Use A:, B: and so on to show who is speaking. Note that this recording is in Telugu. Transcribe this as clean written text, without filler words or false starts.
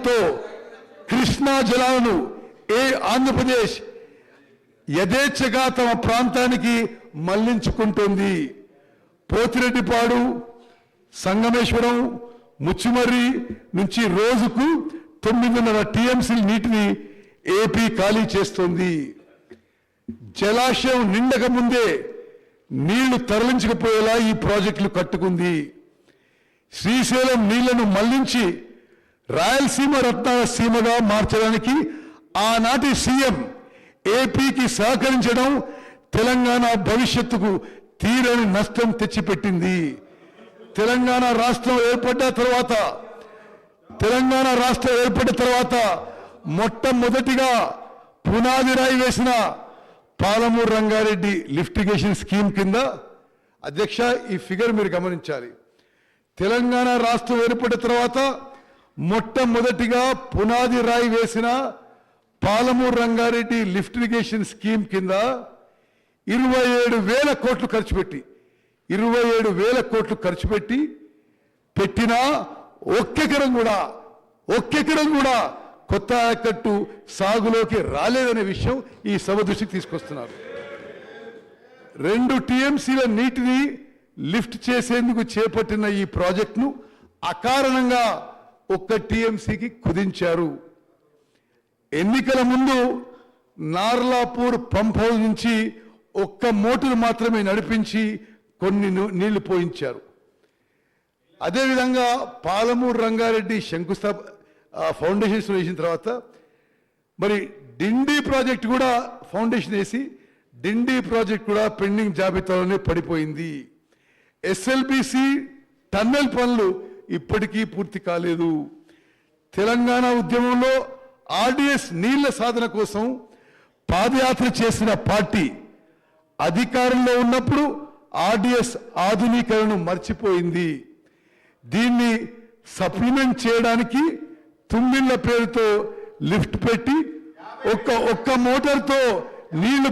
A: పేరుతో కృష్ణా జలాలను ఆంధ్రప్రదేశ్ యథేచ్ఛగా తమ ప్రాంతానికి మళ్లించుకుంటుంది. పోతిరెడ్డిపాడు, సంగమేశ్వరం, ముచ్చుమర్రి నుంచి రోజుకు 9.5 టీఎంసీ నీటిని ఏపీ ఖాళీ చేస్తోంది. జలాశయం నిండక ముందే నీళ్లు తరలించకపోయేలా ఈ ప్రాజెక్టులు కట్టుకుంది. శ్రీశైలం నీళ్లను మళ్లించి రాయలసీమ రత్నాల సీమగా మార్చడానికి ఆనాటి సీఎం ఏపీకి సహకరించడం తెలంగాణ భవిష్యత్తుకు తీరని నష్టం తెచ్చిపెట్టింది. తెలంగాణ రాష్ట్రం ఏర్పడ్డ తర్వాత మొట్టమొదటిగా పునాది రాయి వేసిన Palamuru Rangareddy lift irrigation scheme కింద, అధ్యక్ష ఈ ఫిగర్ మీరు గమనించాలి, తెలంగాణ రాష్ట్రం ఏర్పడిన తర్వాత మొట్టమొదటిగా పునాది రాయి వేసిన Palamuru Rangareddy lift irrigation scheme కింద 27,000 కోట్లు ఖర్చు పెట్టి పెట్టినా ఒక్కెకరం కూడా కొత్త ఆయకట్టు సాగులోకి రాలేదనే విషయం ఈ సభ దృష్టికి తీసుకొస్తున్నారు. 2 టీఎంసీల నీటిని లిఫ్ట్ చేసేందుకు చేపట్టిన ఈ ప్రాజెక్టును అకారణంగా 1 టీఎంసీకి కుదించారు. ఎన్నికల ముందు నార్లాపూర్ పంప్ హౌస్ నుంచి 1 మోటార్ మాత్రమే నడిపించి కొన్ని నీళ్లు పోయించారు. అదేవిధంగా పాలమూరు రంగారెడ్డి ఫౌండేషన్ వేసిన తర్వాత మరి డిండి ప్రాజెక్ట్ కూడా ఫౌండేషన్ వేసి డిండి ప్రాజెక్ట్ కూడా పెండింగ్ జాబితాలోనే పడిపోయింది. ఎస్ఎల్బిసి టన్నెల్ పనులు ఇప్పటికీ పూర్తి కాలేదు. తెలంగాణ ఉద్యమంలో ఆర్డీఎస్ నీళ్ల సాధన కోసం పాదయాత్ర చేసిన పార్టీ అధికారంలో ఉన్నప్పుడు ఆర్డీఎస్ ఆధునీకరణను మర్చిపోయింది. దీన్ని సప్లిమెంట్ చేయడానికి తుమ్మిళ్ల పేరుతో లిఫ్ట్ పెట్టి ఒక్క మోటార్తో నీళ్లు